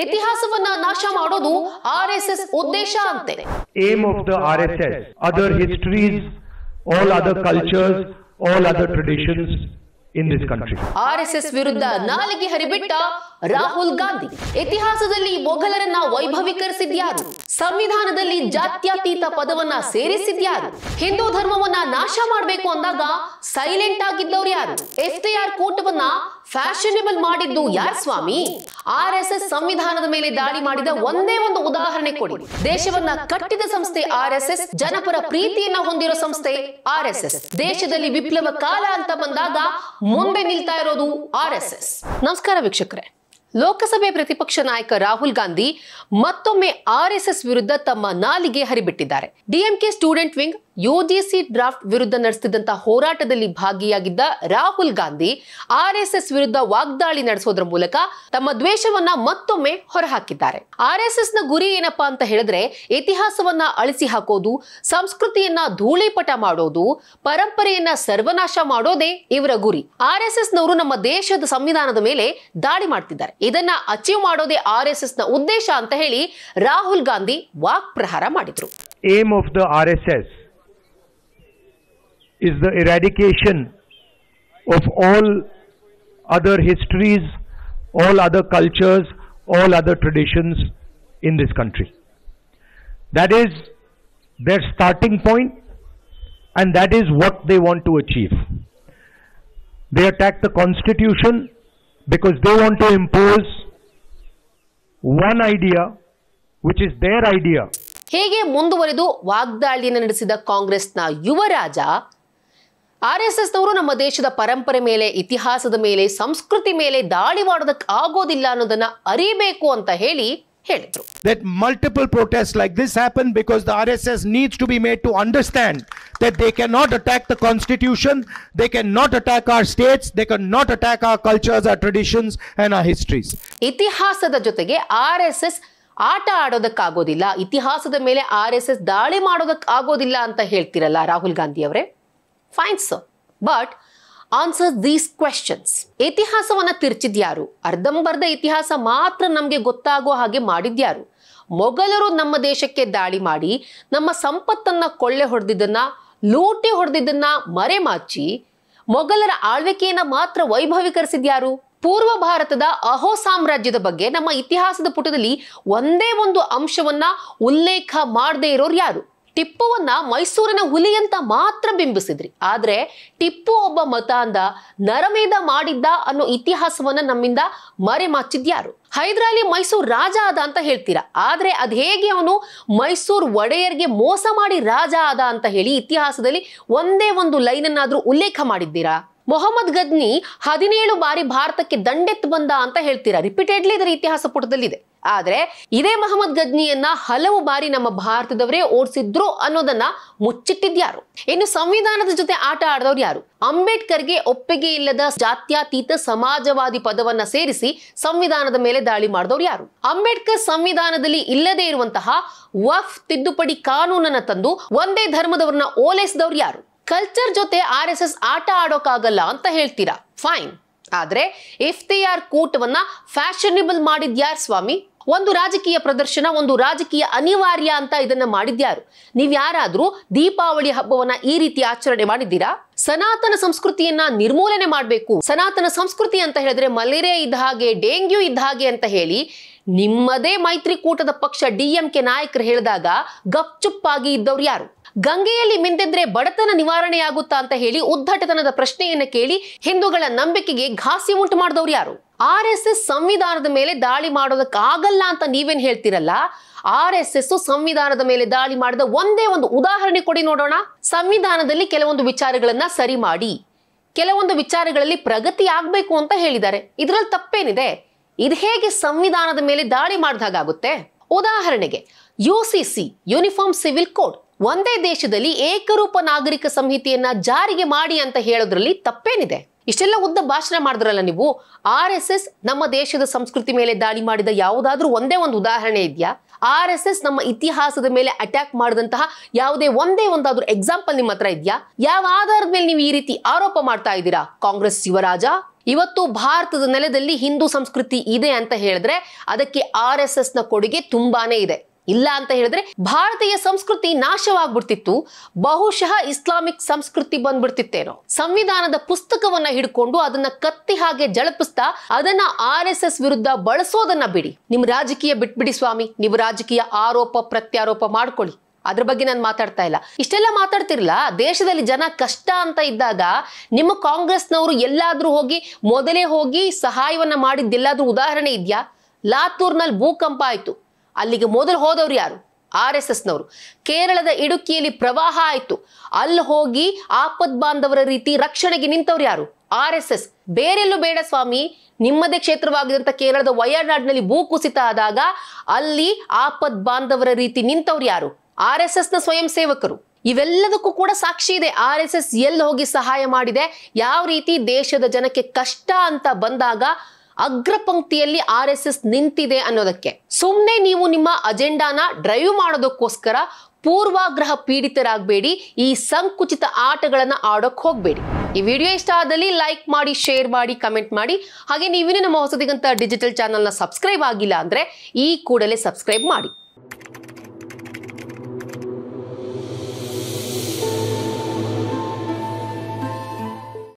ಇತಿಹಾಸವನ್ನ ನಾಶ ಮಾಡೋದು ಆರ್ಎಸ್ಎಸ್ ಉದ್ದೇಶ ಅಂತೆ. Aim of the RSS, other histories, all other cultures, all other traditions in this country. RSS ವಿರುದ್ಧ ನಾಲಿಗೆ ಹರಿಬಿಟ್ಟ ರಾಹುಲ್ ಗಾಂಧಿ. ಇತಿಹಾಸದಲ್ಲಿ ಮೊಘಲರನ್ನ ವೈಭವೀಕರಿಸಿದ್ಯಾರು? ಸಂವಿಧಾನದಲ್ಲಿ ಜಾತ್ಯತೀತ ಪದವನ್ನ ಸೇರಿಸಿದ್ಯಾರು? ಹಿಂದೂ ಧರ್ಮವನ್ನ ನಾಶ ಮಾಡಬೇಕು ಅಂದಾಗ ಸೈಲೆಂಟ್ ಆಗಿದ್ದವ್ರು ಯಾರು? ಎಫ್ಟಿಆರ್ ಕೂಟವನ್ನ ಫ್ಯಾಷನೇಬಲ್ ಮಾಡಿದ್ದು ಯಾರು ಸ್ವಾಮಿ? ಆರ್ಎಸ್ಎಸ್ ಸಂವಿಧಾನದ ಮೇಲೆ ದಾಳಿ ಮಾಡಿದ ಒಂದೇ ಒಂದು ಉದಾಹರಣೆ ಕೊಡಿ. ದೇಶವನ್ನ ಕಟ್ಟಿದ ಸಂಸ್ಥೆ ಆರ್ಎಸ್ಎಸ್, ಜನಪರ ಪ್ರೀತಿಯನ್ನ ಹೊಂದಿರೋ ಸಂಸ್ಥೆ ಆರ್ಎಸ್ಎಸ್. ದೇಶದಲ್ಲಿ ವಿಪ್ಲವ ಕಾಲ ಅಂತ ಬಂದಾಗ ಮುಂದೆ ನಿಲ್ತಾ ಇರೋದು ಆರ್ಎಸ್ಎಸ್. ನಮಸ್ಕಾರ ವೀಕ್ಷಕರೇ. ಲೋಕಸಭೆ ಪ್ರತಿಪಕ್ಷ ನಾಯಕ ರಾಹುಲ್ ಗಾಂಧಿ ಮತ್ತೊಮ್ಮೆ ಆರ್ಎಸ್ಎಸ್ ವಿರುದ್ಧ ತಮ್ಮ ನಾಲಿಗೆ ಹರಿಬಿಟ್ಟಿದ್ದಾರೆ. DMK student wing UGC draft ವಿರುದ್ಧ ನಡೆಸುತ್ತಿದ್ದಂತಹ ಹೋರಾಟದಲ್ಲಿ ಭಾಗಿಯಾಗಿದ್ದ ರಾಹುಲ್ ಗಾಂಧಿ ಆರ್ಎಸ್ಎಸ್ ವಿರುದ್ಧ ವಾಗ್ದಾಳಿ ನಡೆಸೋದ್ರ ಮೂಲಕ ತಮ್ಮ ದ್ವೇಷವನ್ನ ಮತ್ತೊಮ್ಮೆ ಹೊರಹಾಕಿದ್ದಾರೆ. ಆರ್ಎಸ್ಎಸ್ ನ ಗುರಿ ಏನಪ್ಪಾ ಅಂತ ಹೇಳಿದ್ರೆ ಇತಿಹಾಸವನ್ನ ಅಳಿಸಿ ಹಾಕೋದು, ಸಂಸ್ಕೃತಿಯನ್ನ ಧೂಳಿಪಟ ಮಾಡೋದು, ಪರಂಪರೆಯನ್ನ ಸರ್ವನಾಶ ಮಾಡೋದೇ ಇವರ ಗುರಿ. ಆರ್ಎಸ್ಎಸ್ ನವರು ನಮ್ಮ ದೇಶದ ಸಂವಿಧಾನದ ಮೇಲೆ ದಾಳಿ ಮಾಡ್ತಿದ್ದಾರೆ. ಇದನ್ನ ಅಚೀವ್ ಮಾಡೋದೇ ಆರ್ಎಸ್ಎಸ್ ನ ಉದ್ದೇಶ ಅಂತ ಹೇಳಿ ರಾಹುಲ್ ಗಾಂಧಿ ವಾಕ್ ಪ್ರಹಾರ ಮಾಡಿದ್ರು. Aim of the RSS is the eradication of all other histories, all other cultures, all other traditions in this country. That is their starting point, and that is what they want to achieve. They attack the Constitution because they want to impose one idea which is their idea. ಹೇಗೆ ಮುಂದುವರೆದು ವಾಗ್ದಾಳಿಯನ್ನು ನಡೆಸಿದ ಕಾಂಗ್ರೆಸ್ನ ಯುವರಾಜ RSS ನವರು ನಮ್ಮ ದೇಶದ ಪರಂಪರೆ ಮೇಲೆ, ಇತಿಹಾಸದ ಮೇಲೆ, ಸಂಸ್ಕೃತಿ ಮೇಲೆ ದಾಳಿ ಮಾಡೋದಕ್ಕೆ ಆಗೋದಿಲ್ಲ ಅನ್ನೋದನ್ನ ಅರಿಬೇಕು ಅಂತ ಹೇಳಿದ್ರು. That multiple protests like this happen because the RSS needs to be made to understand that they cannot attack the Constitution, they cannot attack our states, they cannot attack our cultures, our traditions and our histories. ಇತಿಹಾಸದ ಜೊತೆಗೆ RSS ಆಟ ಆಡೋದಕ್ಕಾಗೋದಿಲ್ಲ, ಇತಿಹಾಸದ ಮೇಲೆ RSS ದಾಳಿ ಮಾಡೋದಕ್ಕಾಗೋದಿಲ್ಲ ಅಂತ ಹೇಳ್ತಿರಲ್ಲ ರಾಹುಲ್ ಗಾಂಧಿ ಅವರೇ. Fine sir, but answer these questions. ಇತಿಹಾಸವನ್ನ ತಿರ್ಚಿದ್ಯಾರು? ಅರ್ಧಂಬರ್ಧ ಇತಿಹಾಸ ಮಾತ್ರ ನಮ್ಗೆ ಗೊತ್ತಾಗೋ ಹಾಗೆ ಮಾಡಿದ್ಯಾರು? ಮೊಘಲರು ನಮ್ಮ ದೇಶಕ್ಕೆ ದಾಳಿ ಮಾಡಿ ನಮ್ಮ ಸಂಪತ್ತನ್ನ ಕೊಳ್ಳೆ ಹೊಡೆದಿದ್ದನ್ನ, ಲೂಟಿ ಹೊಡೆದಿದ್ದನ್ನ ಮರೆಮಾಚಿ ಮೊಘಲರ ಆಳ್ವಿಕೆಯನ್ನ ಮಾತ್ರ ವೈಭವೀಕರಿಸಿದ್ಯಾರು? ಪೂರ್ವ ಭಾರತದ ಅಹೋ ಸಾಮ್ರಾಜ್ಯದ ಬಗ್ಗೆ ನಮ್ಮ ಇತಿಹಾಸದ ಪುಟದಲ್ಲಿ ಒಂದೇ ಒಂದು ಅಂಶವನ್ನ ಉಲ್ಲೇಖ ಮಾಡದೇ ಇರೋರು ಯಾರು? ಟಿಪ್ಪುವನ್ನ ಮೈಸೂರಿನ ಹುಲಿ ಅಂತ ಮಾತ್ರ ಬಿಂಬಿಸಿದ್ರಿ, ಆದ್ರೆ ಟಿಪ್ಪು ಒಬ್ಬ ಮತಾಂಧ, ನರಮೇಧ ಮಾಡಿದ್ದ ಅನ್ನೋ ಇತಿಹಾಸವನ್ನ ನಮ್ಮಿಂದ ಮರೆಮಾಚಿದ್ಯಾರು? ಹೈದರಾಲಿ ಮೈಸೂರು ರಾಜ ಆದ ಅಂತ ಹೇಳ್ತೀರಾ, ಆದ್ರೆ ಅದ್ ಹೇಗೆ ಅವನು ಮೈಸೂರು ಒಡೆಯರ್ಗೆ ಮೋಸ ಮಾಡಿ ರಾಜ ಆದ ಅಂತ ಹೇಳಿ ಇತಿಹಾಸದಲ್ಲಿ ಒಂದೇ ಒಂದು ಲೈನ್ ಅನ್ನಾದ್ರೂ ಉಲ್ಲೇಖ ಮಾಡಿದ್ದೀರಾ? ಮೊಹಮ್ಮದ್ ಗಜ್ನಿ 17 ಬಾರಿ ಭಾರತಕ್ಕೆ ದಂಡೆತ್ತು ಬಂದ ಅಂತ ಹೇಳ್ತೀರಾ, ರಿಪೀಟೆಡ್ಲಿ ಇದರ ಇತಿಹಾಸ ಪುಟದಲ್ಲಿದೆ. ಆದ್ರೆ ಇದೇ ಮೊಹಮ್ಮದ್ ಗಜ್ನಿಯನ್ನ ಹಲವು ಬಾರಿ ನಮ್ಮ ಭಾರತದವರೇ ಓಡಿಸಿದ್ರು ಅನ್ನೋದನ್ನ ಮುಚ್ಚಿಟ್ಟಿದ್ಯಾರು? ಇನ್ನು ಸಂವಿಧಾನದ ಜೊತೆ ಆಟ ಆಡದವ್ರು ಯಾರು? ಅಂಬೇಡ್ಕರ್ಗೆ ಒಪ್ಪಿಗೆ ಇಲ್ಲದ ಜಾತ್ಯತೀತ ಸಮಾಜವಾದಿ ಪದವನ್ನ ಸೇರಿಸಿ ಸಂವಿಧಾನದ ಮೇಲೆ ದಾಳಿ ಮಾಡಿದವ್ರು ಯಾರು? ಅಂಬೇಡ್ಕರ್ ಸಂವಿಧಾನದಲ್ಲಿ ಇಲ್ಲದೆ ಇರುವಂತಹ ವಕ್ಫ್ ತಿದ್ದುಪಡಿ ಕಾನೂನನ್ನ ತಂದು ಒಂದೇ ಧರ್ಮದವರನ್ನ ಓಲೈಸಿದವ್ರು ಯಾರು? ಕಲ್ಚರ್ ಜೊತೆ ಆರ್ಎಸ್ಎಸ್ ಆಟ ಆಡೋಕ್ಕಾಗಲ್ಲ ಅಂತ ಹೇಳ್ತೀರಾ, ಫೈನ್. ಆದ್ರೆ ಎಫ್ಟಿಆರ್ ಕೂಟವನ್ನ ಫ್ಯಾಷನೇಬಲ್ ಮಾಡಿದ್ಯಾರು ಸ್ವಾಮಿ? ಒಂದು ರಾಜಕೀಯ ಪ್ರದರ್ಶನ, ಒಂದು ರಾಜಕೀಯ ಅನಿವಾರ್ಯ ಅಂತ ಇದನ್ನ ಮಾಡಿದ್ಯಾರು? ನೀವ್ ಯಾರಾದ್ರೂ ದೀಪಾವಳಿ ಹಬ್ಬವನ್ನ ಈ ರೀತಿ ಆಚರಣೆ ಮಾಡಿದ್ದೀರಾ? ಸನಾತನ ಸಂಸ್ಕೃತಿಯನ್ನ ನಿರ್ಮೂಲನೆ ಮಾಡಬೇಕು, ಸನಾತನ ಸಂಸ್ಕೃತಿ ಅಂತ ಹೇಳಿದ್ರೆ ಮಲೇರಿಯಾ ಇದ್ದ ಹಾಗೆ, ಡೆಂಗ್ಯೂ ಇದ್ದ ಹಾಗೆ ಅಂತ ಹೇಳಿ ನಿಮ್ಮದೇ ಮೈತ್ರಿಕೂಟದ ಪಕ್ಷ ಡಿಎಂಕೆ ನಾಯಕರು ಹೇಳಿದಾಗ ಗಪ್ಚುಪ್ಪಾಗಿ ಇದ್ದವ್ರು ಯಾರು? ಗಂಗೆಯಲ್ಲಿ ಮಿಂದಿದ್ರೆ ಬಡತನ ನಿವಾರಣೆಯಾಗುತ್ತಾ ಅಂತ ಹೇಳಿ ಉದ್ದಟತನದ ಪ್ರಶ್ನೆಯನ್ನ ಕೇಳಿ ಹಿಂದೂಗಳ ನಂಬಿಕೆಗೆ ಘಾಸಿ ಉಂಟು ಮಾಡಿದವ್ರು ಯಾರು? ಆರ್ಎಸ್ಎಸ್ ಸಂವಿಧಾನದ ಮೇಲೆ ದಾಳಿ ಮಾಡೋದಕ್ಕಾಗಲ್ಲ ಅಂತ ನೀವೇನ್ ಹೇಳ್ತಿರಲ್ಲ, ಆರ್ಎಸ್ಎಸ್ ಸಂವಿಧಾನದ ಮೇಲೆ ದಾಳಿ ಮಾಡಿದ ಒಂದೇ ಒಂದು ಉದಾಹರಣೆ ಕೊಡಿ ನೋಡೋಣ. ಸಂವಿಧಾನದಲ್ಲಿ ಕೆಲವೊಂದು ವಿಚಾರಗಳನ್ನ ಸರಿ ಮಾಡಿ, ಕೆಲವೊಂದು ವಿಚಾರಗಳಲ್ಲಿ ಪ್ರಗತಿ ಆಗ್ಬೇಕು ಅಂತ ಹೇಳಿದ್ದಾರೆ, ಇದ್ರಲ್ಲಿ ತಪ್ಪೇನಿದೆ? ಇದು ಹೇಗೆ ಸಂವಿಧಾನದ ಮೇಲೆ ದಾಳಿ ಮಾಡಿದಾಗುತ್ತೆ? ಉದಾಹರಣೆಗೆ ಯುಸಿಸಿ, ಯೂನಿಫಾರ್ಮ್ ಸಿವಿಲ್ ಕೋಡ್, ಒಂದೇ ದೇಶದಲ್ಲಿ ಏಕರೂಪ ನಾಗರಿಕ ಸಂಹಿತೆಯನ್ನ ಜಾರಿಗೆ ಮಾಡಿ ಅಂತ ಹೇಳೋದ್ರಲ್ಲಿ ತಪ್ಪೇನಿದೆ? ಇಷ್ಟೆಲ್ಲ ಉದ್ದ ಭಾಷಣ ಮಾಡಿದ್ರಲ್ಲ ನೀವು. ಆರ್ಎಸ್ಎಸ್ ನಮ್ಮ ದೇಶದ ಸಂಸ್ಕೃತಿ ಮೇಲೆ ದಾಳಿ ಮಾಡಿದ ಯಾವುದಾದ್ರೂ ಒಂದೇ ಒಂದು ಉದಾಹರಣೆ ಇದೆಯಾ? RSS ನಮ್ಮ ಇತಿಹಾಸದ ಮೇಲೆ ಅಟ್ಯಾಕ್ ಮಾಡಿದಂತಹ ಯಾವುದೇ ಒಂದಾದ್ರೂ ಎಕ್ಸಾಂಪಲ್ ನಿಮ್ಮ ಹತ್ರ ಇದೆಯಾ? ಯಾವ ಆಧಾರದ ಮೇಲೆ ನೀವು ಈ ರೀತಿ ಆರೋಪ ಮಾಡ್ತಾ ಇದ್ದೀರಾ? ಕಾಂಗ್ರೆಸ್ ಯುವರಾಜ, ಇವತ್ತು ಭಾರತದ ನೆಲದಲ್ಲಿ ಹಿಂದೂ ಸಂಸ್ಕೃತಿ ಇದೆ ಅಂತ ಹೇಳಿದ್ರೆ ಅದಕ್ಕೆ RSS ನ ಕೊಡುಗೆ ತುಂಬಾನೇ ಇದೆ. ಇಲ್ಲ ಅಂತ ಹೇಳಿದ್ರೆ ಭಾರತೀಯ ಸಂಸ್ಕೃತಿ ನಾಶವಾಗ್ಬಿಡ್ತಿತ್ತು, ಬಹುಶಃ ಇಸ್ಲಾಮಿಕ್ ಸಂಸ್ಕೃತಿ ಬಂದ್ಬಿಡ್ತಿತ್ತೇನೋ. ಸಂವಿಧಾನದ ಪುಸ್ತಕವನ್ನ ಹಿಡ್ಕೊಂಡು ಅದನ್ನ ಕತ್ತಿ ಹಾಗೆ ಜಳಪಿಸ್ತಾ ಅದನ್ನ RSS ವಿರುದ್ಧ ಬಳಸೋದನ್ನ ಬಿಡಿ. ನಿಮ್ ರಾಜಕೀಯ ಬಿಟ್ಬಿಡಿ ಸ್ವಾಮಿ, ನೀವು ರಾಜಕೀಯ ಆರೋಪ ಪ್ರತ್ಯಾರೋಪ ಮಾಡ್ಕೊಳ್ಳಿ, ಅದ್ರ ಬಗ್ಗೆ ನಾನು ಮಾತಾಡ್ತಾ ಇಲ್ಲ. ಇಷ್ಟೆಲ್ಲ ಮಾತಾಡ್ತಿರಲ್ಲ, ದೇಶದಲ್ಲಿ ಜನ ಕಷ್ಟ ಅಂತ ಇದ್ದಾಗ ನಿಮ್ಮ ಕಾಂಗ್ರೆಸ್ನವರು ಎಲ್ಲಾದ್ರೂ ಮೊದಲೇ ಹೋಗಿ ಸಹಾಯವನ್ನ ಮಾಡಿದ್ದೆಲ್ಲಾದ್ರೂ ಉದಾಹರಣೆ ಇದೆಯಾ? ಲಾತೂರ್ನಲ್ಲಿ ಭೂಕಂಪ ಆಯ್ತು, ಅಲ್ಲಿಗೆ ಮೊದಲು ಹೋದವ್ರು ಯಾರು? RSS ನವರು. ಕೇರಳದ ಇಡುಕಿಯಲ್ಲಿ ಪ್ರವಾಹ ಆಯ್ತು, ಅಲ್ಲಿ ಹೋಗಿ ಆಪದ್ ಬಾಂಧವರ ರೀತಿ ರಕ್ಷಣೆಗೆ ನಿಂತವ್ರು ಯಾರು? RSS. ಬೇರೆಲ್ಲೂ ಬೇಡ ಸ್ವಾಮಿ, ನಿಮ್ಮದೇ ಕ್ಷೇತ್ರವಾಗಿದ್ದಂತ ಕೇರಳದ ವಯನಾಡಿನಲ್ಲಿ ಭೂಕುಸಿತ ಆದಾಗ ಅಲ್ಲಿ ಆಪದ್ ಬಾಂಧವರ ರೀತಿ ನಿಂತವ್ರು ಯಾರು? RSS ನ ಸ್ವಯಂ ಸೇವಕರು. ಇವೆಲ್ಲದಕ್ಕೂ ಕೂಡ ಸಾಕ್ಷಿ ಇದೆ. RSS ಎಲ್ಲಿ ಹೋಗಿ ಸಹಾಯ ಮಾಡಿದೆ, ಯಾವ ರೀತಿ ದೇಶದ ಜನಕ್ಕೆ ಕಷ್ಟ ಅಂತ ಬಂದಾಗ ಅಗ್ರ ಪಂಕ್ತಿಯಲ್ಲಿ RSS ನಿಂತಿದೆ ಅನ್ನೋದಕ್ಕೆ. ಸುಮ್ಮನೆ ನೀವು ನಿಮ್ಮ ಅಜೆಂಡಾನ ಡ್ರೈವ್ ಮಾಡೋದಕ್ಕೋಸ್ಕರ ಪೂರ್ವಾಗ್ರಹ ಪೀಡಿತರಾಗಬೇಡಿ, ಈ ಸಂಕುಚಿತ ಆಟಗಳನ್ನ ಆಡೋಕ್ ಹೋಗ್ಬೇಡಿ. ಈ ವಿಡಿಯೋ ಇಷ್ಟ ಆದಲ್ಲಿ ಲೈಕ್ ಮಾಡಿ, ಶೇರ್ ಮಾಡಿ, ಕಮೆಂಟ್ ಮಾಡಿ. ಹಾಗೆ ನೀವಿನ್ನೂ ನಮ್ಮ ಹೊಸದಿಗಂತ ಡಿಜಿಟಲ್ ಚಾನೆಲ್ನ ಸಬ್ಸ್ಕ್ರೈಬ್ ಆಗಿಲ್ಲ ಅಂದ್ರೆ ಈ ಕೂಡಲೇ ಸಬ್ಸ್ಕ್ರೈಬ್ ಮಾಡಿ.